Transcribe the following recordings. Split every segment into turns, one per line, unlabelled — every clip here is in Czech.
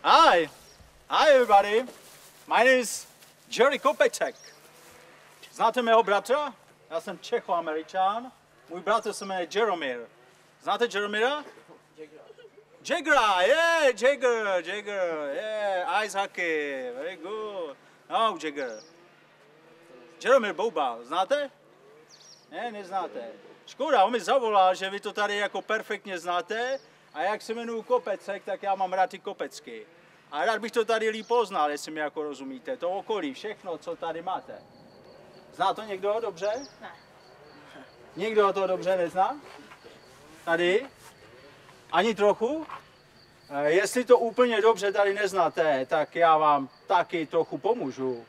Hi. Hi, everybody. My name is Jerry Kopeček. Znáte mého bratra? Já jsem Čecho-Američan. Můj bratr se jmenuje Jaromír. Znáte Jaromíra? Jagra, yeah, Jagger, yeah, ice hockey, very good. No, Jagger. Jaromír Boubal, znáte? Ne, neznáte. Škoda, on mi zavolal, že vy to tady jako perfektně znáte a jak se jmenuji Kopeček, tak já mám rád ty kopecky. A rád bych to tady líp poznal, jestli mi jako rozumíte. To okolí, všechno, co tady máte. Zná to někdo dobře? Ne. Někdo to dobře nezná? Tady? Ani trochu? Jestli to úplně dobře tady neznáte, tak já vám taky trochu pomůžu.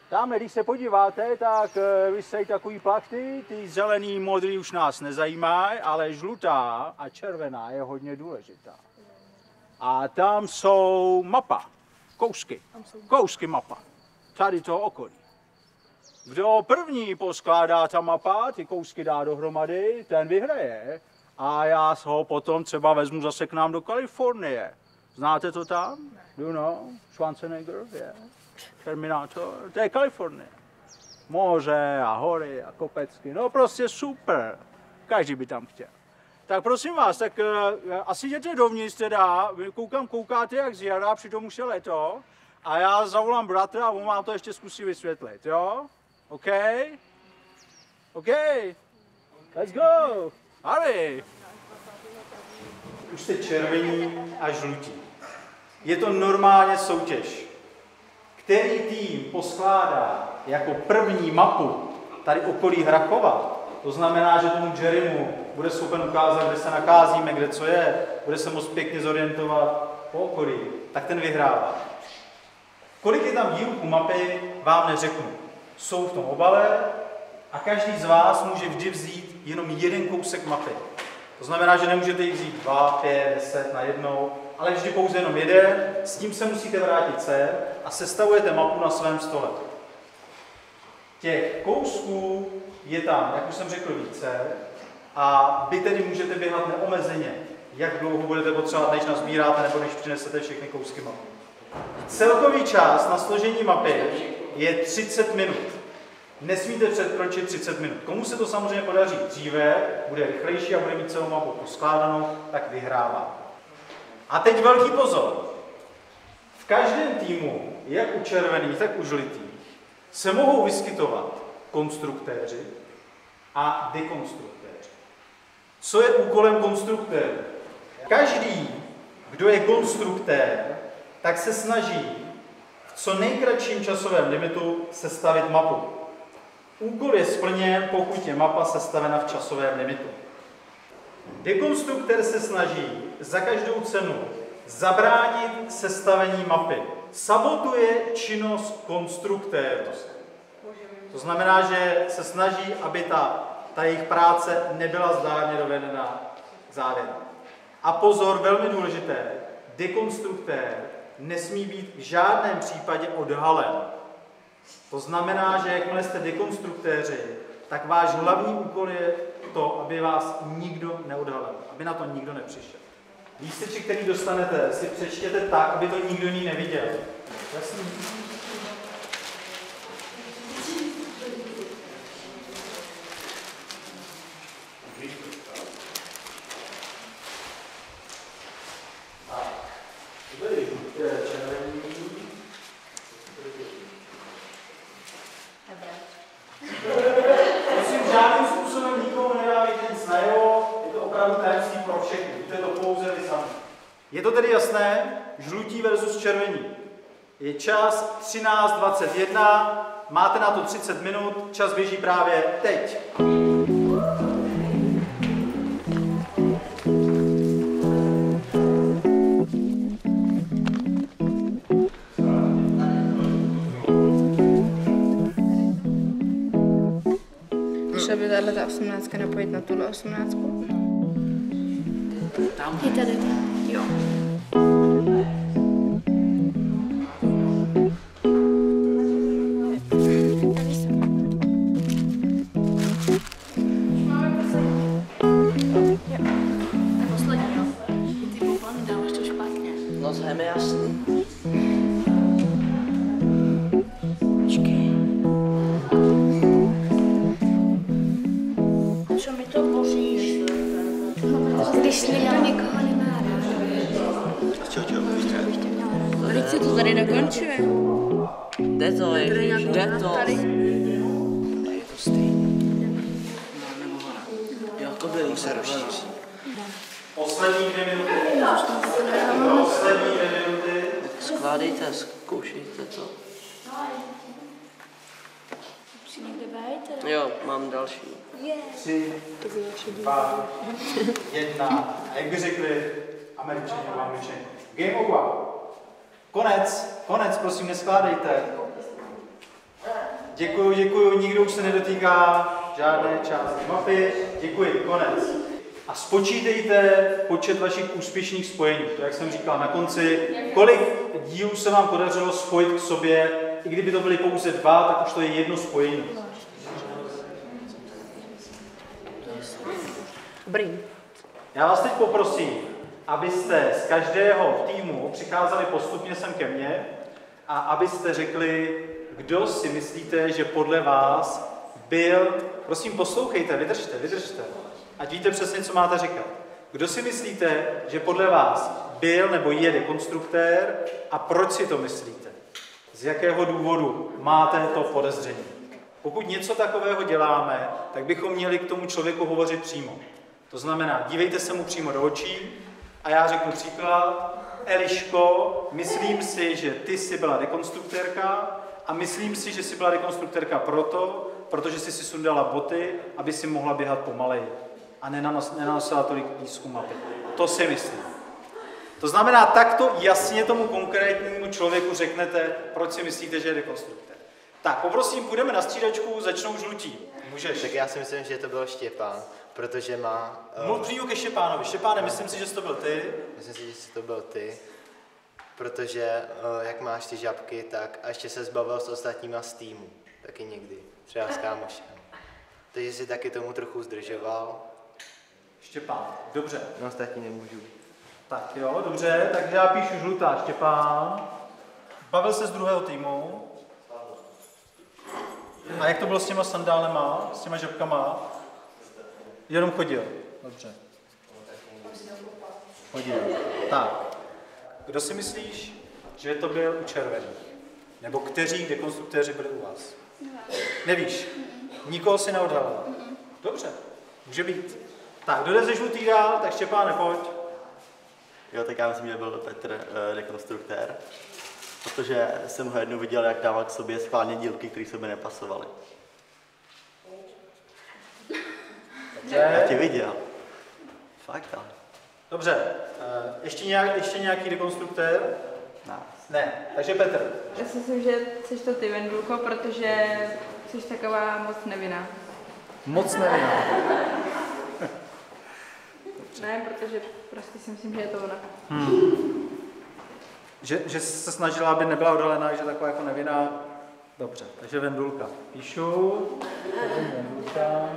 Tamhle, když se podíváte, tak vysejí takový plachty, ty zelený, modrý už nás nezajímají, ale žlutá a červená je hodně důležitá. A tam jsou mapa, kousky mapa, tady toho okolí. Kdo první poskládá ta mapa, ty kousky dá dohromady, ten vyhraje. A já ho potom třeba vezmu zase k nám do Kalifornie. Znáte to tam? You know? Schwarzenegger, yeah. Terminátor, to je Kalifornie. Moře a hory a kopecky, no prostě super. Každý by tam chtěl. Tak prosím vás, tak asi jděte dovnitř teda, koukáte jak z jara, přitom už je leto. A já zavolám bratra a on vám to ještě zkusí vysvětlit, jo? OK? OK? Let's go! Hurry! Už jste červení a žlutí. Je to normálně soutěž. Který tým poskládá jako první mapu tady okolí Hrachova, to znamená, že tomu Jerrymu bude schopen ukázat, kde se nacházíme, kde co je, bude se moct pěkně zorientovat po okolí, tak ten vyhrává. Kolik je tam dílků mapy, vám neřeknu. Jsou v tom obale a každý z vás může vždy vzít jenom jeden kousek mapy. To znamená, že nemůžete jich vzít 2, 5, 10 na jednou, ale vždy pouze jenom jeden, s tím se musíte vrátit sem a sestavujete mapu na svém stole. Těch kousků je tam, jak už jsem řekl, více a vy tedy můžete běhat neomezeně, jak dlouho budete potřebovat, než nazbíráte nebo než přinesete všechny kousky mapy. Celkový čas na složení mapy je 30 minut. Nesmíte překročit 30 minut. Komu se to samozřejmě podaří dříve, bude rychlejší a bude mít celou mapu poskládanou, tak vyhrává. A teď velký pozor. V každém týmu, jak u červených, tak u žlutých, se mohou vyskytovat konstruktéři a dekonstruktéři. Co je úkolem konstruktérů? Každý, kdo je konstruktér, tak se snaží v co nejkratším časovém limitu sestavit mapu. Úkol je splněn, pokud je mapa sestavena v časovém limitu. Dekonstruktér se snaží za každou cenu zabránit sestavení mapy. Sabotuje činnost konstruktérů. To znamená, že se snaží, aby ta jejich práce nebyla zdárně dovedena k závěru. A pozor, velmi důležité, dekonstruktér nesmí být v žádném případě odhalen. To znamená, že jakmile jste dekonstruktéři, tak váš hlavní úkol je to, aby vás nikdo neodhalil, aby na to nikdo nepřišel. Lísteček, který dostanete, si přečtěte tak, aby to nikdo jiný neviděl. Jasný? Prosím, žádným způsobem nikomu nedávejte nic najevo, je to opravdu tajemství pro všechny, víte to pouze vy sami. Je to tedy jasné? Žlutí versus červení. Je čas 13:21, máte na to 30 minut, čas běží právě teď.
Šla by tato 18 napojit na tuhle 18?
Tam. Je tady. Jo.
To se mi jasný.
Co mi to boříš? Když někdo někoho nemá rád.
Čau.
Teď se to tady dokončuje.
Jde to, Ježíš, jde to.
Tady.
Je to stejný. No, nebo hora. Jo, to byl
Se rozšíří.
Poslední 2 minuty. Poslední 2 minuty.
Skládejte, zkoušejte to.
Musí někde být?
Jo, mám další.
3, 2, 1. A jak by řekli Američani nebo Angličani? Game over. Konec, prosím, neskládejte. Děkuju, nikdo už se nedotýká žádné části mapy. Děkuji, konec. A spočítejte počet vašich úspěšných spojení. To, jak jsem říkal na konci, kolik dílů se vám podařilo spojit k sobě, i kdyby to byly pouze 2, tak už to je jedno spojení.
Dobrý.
Já vás teď poprosím, abyste z každého týmu přicházeli postupně sem ke mně a abyste řekli, kdo si myslíte, že podle vás byl... Prosím, poslouchejte, vydržte. Ať víte přesně, co máte říkat. Kdo si myslíte, že podle vás byl nebo je dekonstruktér a proč si to myslíte? Z jakého důvodu máte to podezření? Pokud něco takového děláme, tak bychom měli k tomu člověku hovořit přímo. To znamená, dívejte se mu přímo do očí a já řeknu příklad. Eliško, myslím si, že ty jsi byla dekonstruktérka a myslím si, že jsi byla dekonstruktérka protože jsi si sundala boty, aby si mohla běhat pomaleji a nenanosila tolik písku mapy. To si myslím. To znamená, takto jasně tomu konkrétnímu člověku řeknete, proč si myslíte, že je dekonstruktér. Tak, poprosím, půjdeme na střídačku, začnou žlutí. Můžeš.
Tak já si myslím, že to byl Štěpán, protože má...
Mluv přímo ke Štěpánovi. Štěpáne, myslím si, že jsi to byl ty.
Myslím si, že to byl ty, protože jak máš ty žabky, tak a ještě se zbavil s ostatníma z týmu. Taky někdy, třeba s kámošem. Takže si taky tomu trochu zdržoval.
Štěpán, dobře.
No ostatní nemůžu.
Tak jo, dobře, takže já píšu žlutá Štěpán. Bavil se z druhého týmu. A jak to bylo s těma sandálema, s těma žabkama? Jenom chodil. Dobře. Chodil. Tak. Kdo si myslíš, že to byl u červených? Nebo kteří dekonstruktéři byli u vás? Nevíš? Nikoho si neodhalil? Dobře. Může být. Tak, kdo jde ze žlutý dál, tak Štěpáne, pojď.
Jo, tak já myslím, že byl Petr dekonstruktér, protože jsem ho jednou viděl, jak dával k sobě schválně dílky, které se mi nepasovaly. Já tě viděl. Fakt, ale.
Dobře. Ještě nějaký dekonstruktér? Ne. Takže Petr.
Já si myslím, že jsi to ty, Vendulko, protože jsi taková moc nevinná.
Moc nevinná.
Ne, protože prostě si myslím, že je to ona.
Že se snažila, aby nebyla odhalená, že taková jako nevinná. Dobře, takže Vendulka. Píšu. Vendulka.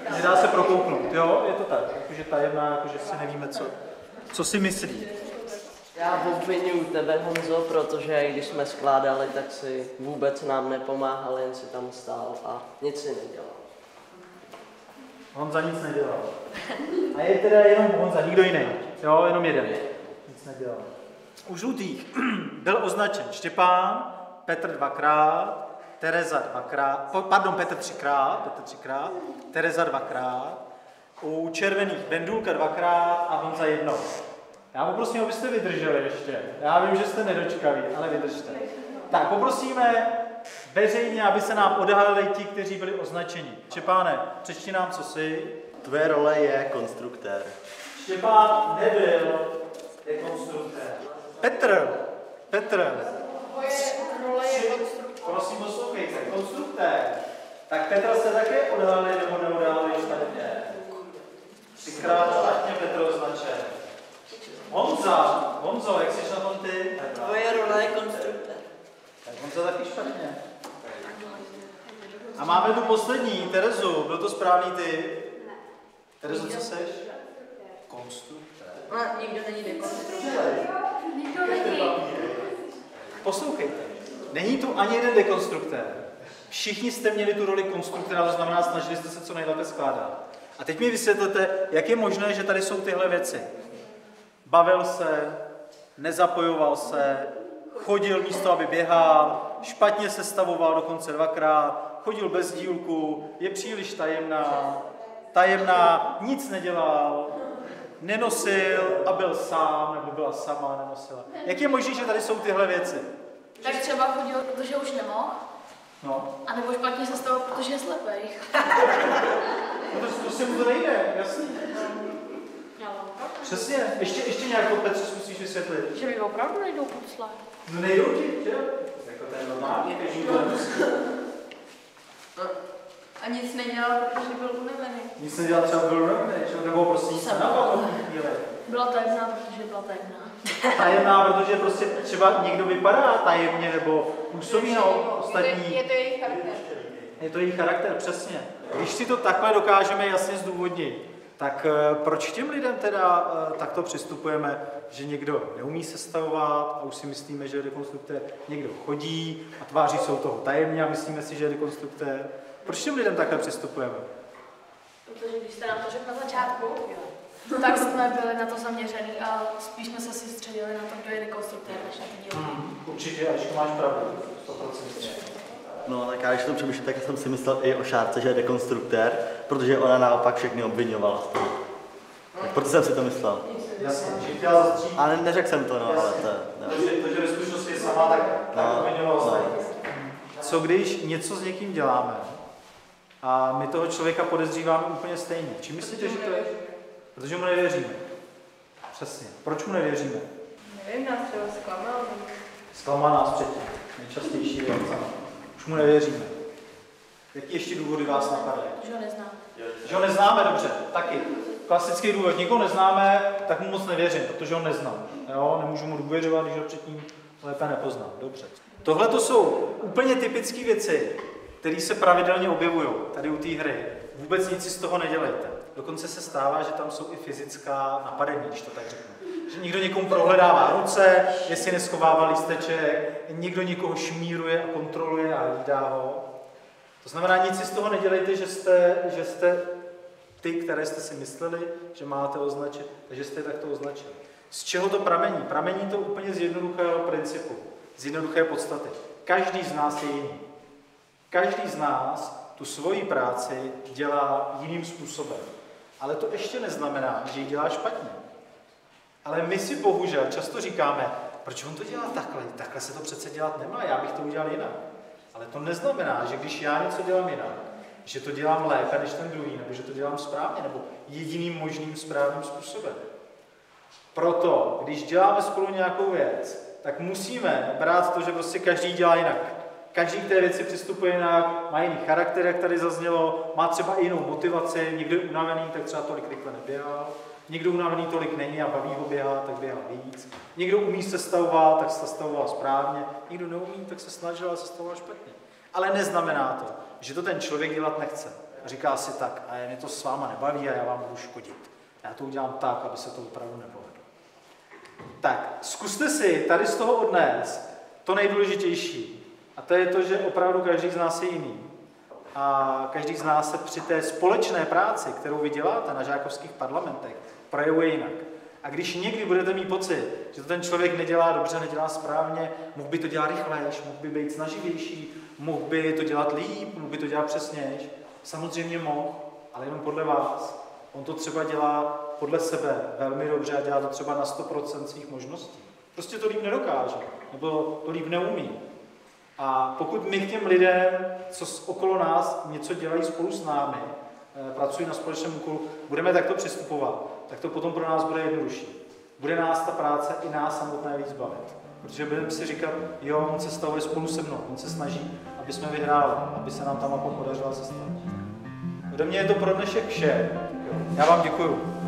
Nedá se prokouknout, jo? Je to tak, jakože ta jedna, jakože si nevíme, co si myslí.
Já obvinuju tebe, Honzo, protože když jsme skládali, tak si vůbec nám nepomáhal, jen si tam stál a nic si nedělal.
Honza nic nedělal. A je teda jenom Honza, nikdo jiný. Jo, jenom jeden. Nic nedělal. U žlutých byl označen Štěpán, Petr 2krát, Tereza 2krát, pardon, Petr 3krát, Tereza 2krát, u červených Vendulka 2krát a Honza 1. Já poprosím, abyste vydrželi ještě. Já vím, že jste nedočkaví, ale vydržte. Tak, poprosíme veřejně, aby se nám odhalili ti, kteří byli označeni. Štěpáne, přečti nám, co jsi.
Tvoje role je konstruktér.
Štěpán nebyl dekonstruktér. Petr.
Role je konstruktér.
Prosím, poslouchejte, konstruktér. Tak Petra se také odhalili nebo neodhalili špatně? 3krát špatně Petr označen. Honzo, jak jsi na tom ty?
Tvoje role je konstruktér.
Tak Honza taky špatně. A máme tu poslední, Terezu, byl to správný ty? Terezo, co seš? Konstruktér.
No, nikdo není dekonstruktér.
Nikdo není
Poslouchejte, není tu ani jeden dekonstruktér. Všichni jste měli tu roli konstruktora, to znamená, snažili jste se co nejlépe skládat. A teď mi vysvětlete, jak je možné, že tady jsou tyhle věci. Bavil se, nezapojoval se, chodil místo, aby běhal, špatně sestavoval dokonce 2krát, chodil bez dílku, je příliš tajemná, nic nedělal, nenosil a byl sám, nebo byla sama, nenosila. Jak je možné, že tady jsou tyhle věci?
Tak třeba chodil, protože už nemohl.
No.
A nebo špatně se stalo, protože je slepej.
No to se mu to nejde, jasný. Přesně, ještě nějakou Petře zkusíš vysvětlit.
Že mi opravdu nejdou pucle.
No nejdou ti, že? Jako to je normální, každý to nemusí.
A nic nedělal, protože byl unavený.
Nic nedělal, třeba byl unavený, nebo prostě nic nenapadlo v tu chvíli.
Byla tajemná, protože byla tajemná.
Tajemná, protože prostě třeba někdo vypadá tajemně, nebo působí na ostatní.
Je to jejich charakter.
Je to jejich charakter, přesně. Když si to takhle dokážeme jasně zdůvodnit, tak proč těm lidem teda takto přistupujeme, že někdo neumí sestavovat a už si myslíme, že je dekonstruktér, někdo chodí a tváří se u toho tajemně a myslíme si, že je dekonstruktér. Proč těm lidem takhle přistupujeme?
Protože když jste nám to řekl na začátku, tak jsme byli na to zaměřený a spíš jsme se soustředili na to, kdo je dekonstruktér, než na ty dílky.
Určitě, a když máš pravdu, 100%.
No, tak já když to přemýšlím, tak jsem si myslel i o Šárce, že je dekonstruktér, protože ona naopak všechny obvinovala. Tak proto jsem si to myslel.
Jasně, že chtěla zastřít.
Ale neřekl jsem to, no, ale to je.
To, že ve skutečnosti je sama, tak obvinovala ostatní. Co když něco s někým děláme a my toho člověka podezříváme úplně stejně? Čím myslíte, že to je? Protože mu nevěříme. Přesně. Proč mu nevěříme?
Nevím, nás třeba zklamal.
Zklamal nás předtím. Nejčastější věc. Už mu nevěříme. Jaký ještě důvody vás napadají?
Že ho neznám.
Že ho neznáme dobře, taky. Klasický důvod. Nikoho neznáme, tak mu moc nevěřím, protože ho neznám. Jo? Nemůžu mu důvěřovat, když ho předtím lépe nepoznám. Dobře. Tohle to jsou úplně typické věci, které se pravidelně objevují tady u té hry. Vůbec nic si z toho nedělejte. Dokonce se stává, že tam jsou i fyzická napadení, když to tak řeknu. Že někdo někomu prohledává ruce, jestli neschovává lísteček, někdo někoho šmíruje a kontroluje a hlídá ho. To znamená, nic si z toho nedělejte, že jste ty, které jste si mysleli, že máte označit, takže jste takto označili. Z čeho to pramení? Pramení to úplně z jednoduchého principu, z jednoduché podstaty. Každý z nás je jiný. Každý z nás tu svoji práci dělá jiným způsobem. Ale to ještě neznamená, že ji dělá špatně. Ale my si bohužel často říkáme, proč on to dělá takhle? Takhle se to přece dělat nemá, já bych to udělal jinak. Ale to neznamená, že když já něco dělám jinak, že to dělám lépe než ten druhý, nebo že to dělám správně, nebo jediným možným správným způsobem. Proto, když děláme spolu nějakou věc, tak musíme brát to, že prostě každý dělá jinak. Každý k té věci přistupuje jinak, má jiný charakter, jak tady zaznělo, má třeba i jinou motivaci, někdo je unavený, tak třeba tolik rychle neběhal, někdo unavený tolik není a baví ho běhat, tak běhá víc. Někdo umí sestavovat, tak se stavoval správně, někdo neumí, tak se snažil a sestavoval špatně. Ale neznamená to, že to ten člověk dělat nechce. A říká si tak, a mě to s váma nebaví a já vám budu škodit. Já to udělám tak, aby se to opravdu nepovedlo. Tak, zkuste si tady z toho odnést to nejdůležitější. A to je to, že opravdu každý z nás je jiný. A každý z nás se při té společné práci, kterou vy děláte na žákovských parlamentech, projevuje jinak. A když někdy budete mít pocit, že to ten člověk nedělá dobře, nedělá správně, mohl by to dělat rychlejš, mohl by být snaživější, mohl by to dělat líp, mohl by to dělat přesnějš, samozřejmě mohl, ale jenom podle vás. On to třeba dělá podle sebe velmi dobře a dělá to třeba na 100% svých možností. Prostě to líp nedokáže, nebo to líp neumí. A pokud my k těm lidem, co okolo nás něco dělají spolu s námi, pracují na společném úkolu, budeme takto přistupovat, tak to potom pro nás bude jednodušší. Bude nás ta práce i nás samotné víc bavit. Protože budeme si říkat, jo, on se stavuje spolu se mnou, on se snaží, aby jsme vyhráli, aby se nám ta mapa podařila sestavit. Ode mě je to pro dnešek vše. Já vám děkuju.